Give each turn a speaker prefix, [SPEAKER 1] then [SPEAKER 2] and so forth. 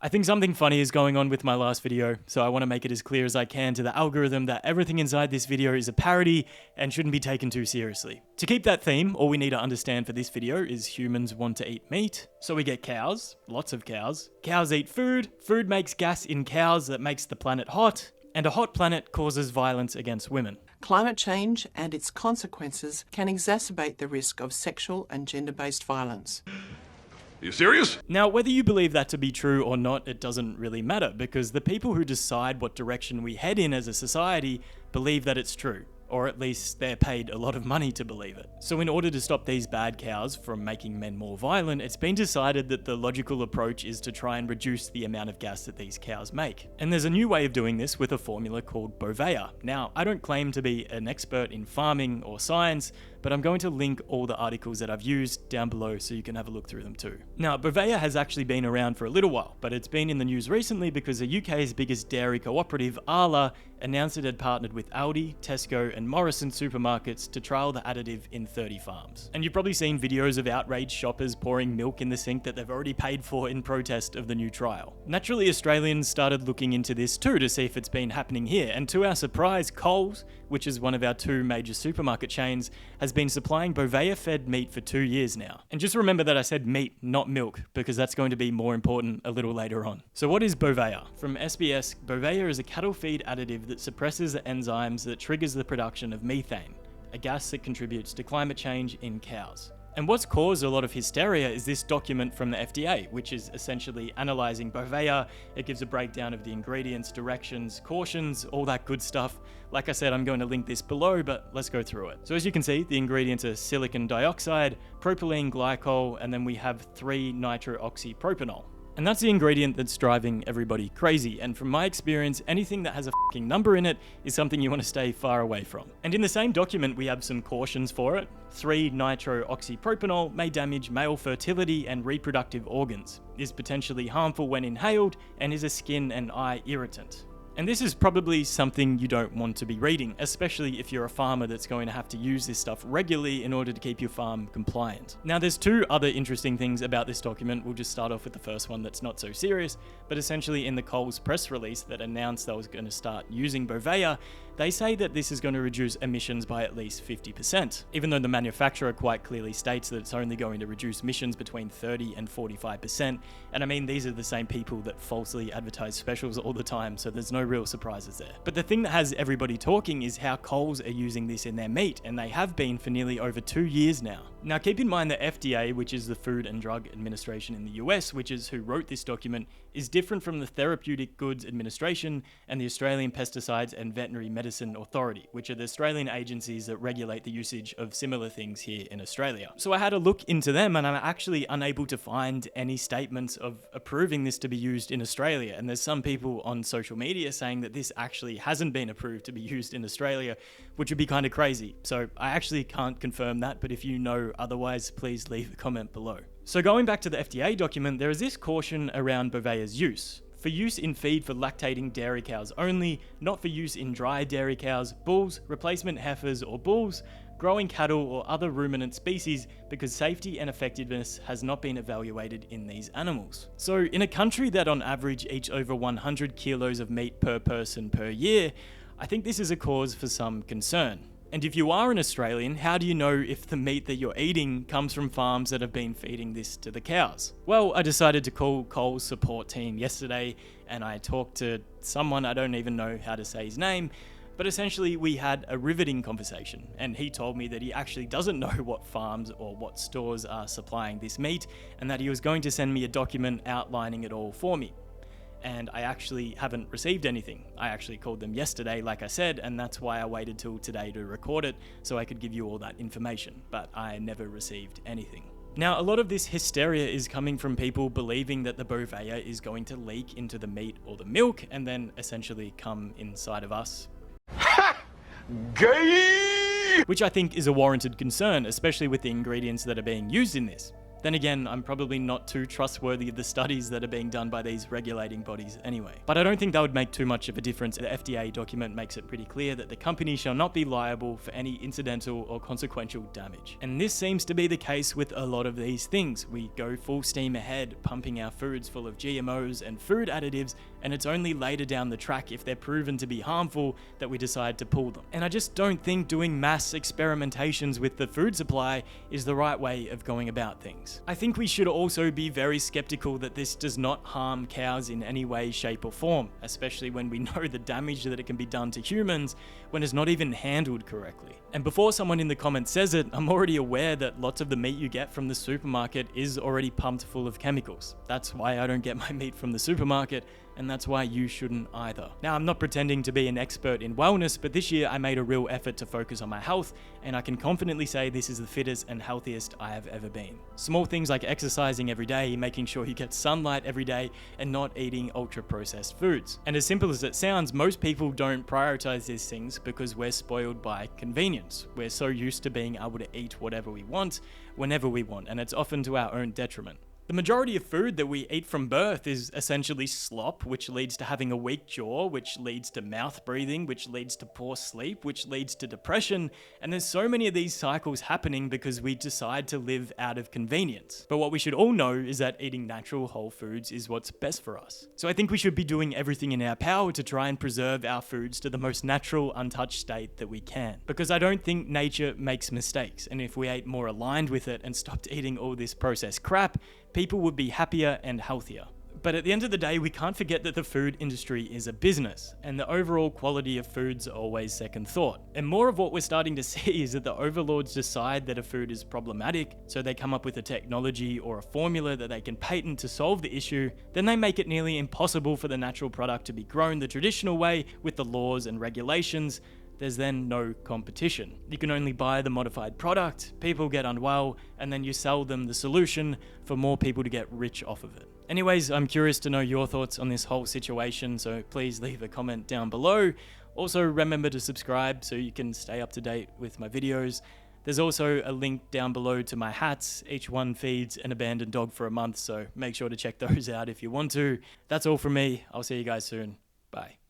[SPEAKER 1] I think something funny is going on with my last video, so I want to make it as clear as I can to the algorithm that everything inside this video is a parody and shouldn't be taken too seriously. To keep that theme, all we need to understand for this video is humans want to eat meat, so we get cows, lots of cows. Cows eat food, food makes gas in cows that makes the planet hot, and a hot planet causes violence against women.
[SPEAKER 2] Climate change and its consequences can exacerbate the risk of sexual and gender-based violence.
[SPEAKER 3] Are you serious?
[SPEAKER 1] Now, whether you believe that to be true or not, it doesn't really matter, because the people who decide what direction we head in as a society believe that it's true. Or at least they're paid a lot of money to believe it. So in order to stop these bad cows from making men more violent, it's been decided that the logical approach is to try and reduce the amount of gas that these cows make. And there's a new way of doing this with a formula called Bovaer. Now, I don't claim to be an expert in farming or science, but I'm going to link all the articles that I've used down below so you can have a look through them too. Now, Bovaer has actually been around for a little while, but it's been in the news recently because the UK's biggest dairy cooperative, Arla, announced it had partnered with Aldi, Tesco, and Morrison supermarkets to trial the additive in 30 farms. And you've probably seen videos of outraged shoppers pouring milk in the sink that they've already paid for in protest of the new trial. Naturally, Australians started looking into this too to see if it's been happening here, and to our surprise, Coles, which is one of our two major supermarket chains, has been supplying Bovaer-fed meat for 2 years now. And just remember that I said meat, not milk, because that's going to be more important a little later on. So what is Bovaer? From SBS, Bovaer is a cattle feed additive that suppresses the enzymes that triggers the production of methane, a gas that contributes to climate change in cows. And what's caused a lot of hysteria is this document from the FDA, which is essentially analysing Bovaer. It gives a breakdown of the ingredients, directions, cautions, all that good stuff. Like I said, I'm going to link this below, but let's go through it. So as you can see, the ingredients are silicon dioxide, propylene glycol, and then we have 3-nitrooxypropanol. And that's the ingredient that's driving everybody crazy, and from my experience, anything that has a fucking number in it is something you want to stay far away from. And in the same document, we have some cautions for it. 3-nitrooxypropanol may damage male fertility and reproductive organs, is potentially harmful when inhaled, and is a skin and eye irritant. And this is probably something you don't want to be reading, especially if you're a farmer that's going to have to use this stuff regularly in order to keep your farm compliant. Now, there's two other interesting things about this document. We'll just start off with the first one that's not so serious, but essentially in the Coles press release that announced they was going to start using Bovaer, they say that this is going to reduce emissions by at least 50%, even though the manufacturer quite clearly states that it's only going to reduce emissions between 30 and 45%. And I mean, these are the same people that falsely advertise specials all the time, so there's no real surprises there. But the thing that has everybody talking is how Coles are using this in their meat, and they have been for nearly over 2 years now. Now, keep in mind that FDA, which is the Food and Drug Administration in the US, which is who wrote this document, is different from the Therapeutic Goods Administration and the Australian Pesticides and Veterinary Medicine Authority, which are the Australian agencies that regulate the usage of similar things here in Australia. So I had a look into them, and I'm actually unable to find any statements of approving this to be used in Australia. And there's some people on social media saying that this actually hasn't been approved to be used in Australia, which would be kind of crazy. So I actually can't confirm that, but if you know otherwise, please leave a comment below. So going back to the FDA document, there is this caution around Bovaer's use. For use in feed for lactating dairy cows only, not for use in dry dairy cows, bulls, replacement heifers or bulls, growing cattle or other ruminant species, because safety and effectiveness has not been evaluated in these animals. So in a country that on average eats over 100 kilos of meat per person per year, I think this is a cause for some concern. And if you are an Australian, how do you know if the meat that you're eating comes from farms that have been feeding this to the cows? Well, I decided to call Coles support team yesterday, and I talked to someone, I don't even know how to say his name, but essentially we had a riveting conversation, and he told me that he actually doesn't know what farms or what stores are supplying this meat, and that he was going to send me a document outlining it all for me. And I actually haven't received anything. I actually called them yesterday, like I said, and that's why I waited till today to record it, so I could give you all that information, but I never received anything. Now, a lot of this hysteria is coming from people believing that the Bovaer is going to leak into the meat or the milk, and then essentially come inside of us.
[SPEAKER 3] Ha! Gay!
[SPEAKER 1] Which I think is a warranted concern, especially with the ingredients that are being used in this. Then again, I'm probably not too trustworthy of the studies that are being done by these regulating bodies anyway. But I don't think that would make too much of a difference. The FDA document makes it pretty clear that the company shall not be liable for any incidental or consequential damage. And this seems to be the case with a lot of these things. We go full steam ahead, pumping our foods full of GMOs and food additives, and it's only later down the track, if they're proven to be harmful, that we decide to pull them. And I just don't think doing mass experimentations with the food supply is the right way of going about things. I think we should also be very skeptical that this does not harm cows in any way, shape or form, especially when we know the damage that it can be done to humans when it's not even handled correctly. And before someone in the comments says it, I'm already aware that lots of the meat you get from the supermarket is already pumped full of chemicals. That's why I don't get my meat from the supermarket, and that's why you shouldn't either. Now, I'm not pretending to be an expert in wellness, but this year I made a real effort to focus on my health, and I can confidently say this is the fittest and healthiest I have ever been. Small things like exercising every day, making sure you get sunlight every day, and not eating ultra-processed foods. And as simple as it sounds, most people don't prioritize these things because we're spoiled by convenience. We're so used to being able to eat whatever we want, whenever we want, and it's often to our own detriment. The majority of food that we eat from birth is essentially slop, which leads to having a weak jaw, which leads to mouth breathing, which leads to poor sleep, which leads to depression, and there's so many of these cycles happening because we decide to live out of convenience. But what we should all know is that eating natural whole foods is what's best for us. So I think we should be doing everything in our power to try and preserve our foods to the most natural, untouched state that we can. Because I don't think nature makes mistakes, and if we ate more aligned with it and stopped eating all this processed crap, people would be happier and healthier. But at the end of the day, we can't forget that the food industry is a business, and the overall quality of foods are always second thought. And more of what we're starting to see is that the overlords decide that a food is problematic, so they come up with a technology or a formula that they can patent to solve the issue, then they make it nearly impossible for the natural product to be grown the traditional way with the laws and regulations. There's then no competition. You can only buy the modified product, people get unwell, and then you sell them the solution for more people to get rich off of it. Anyways, I'm curious to know your thoughts on this whole situation, so please leave a comment down below. Also, remember to subscribe so you can stay up to date with my videos. There's also a link down below to my hats. Each one feeds an abandoned dog for a month, so make sure to check those out if you want to. That's all from me. I'll see you guys soon. Bye.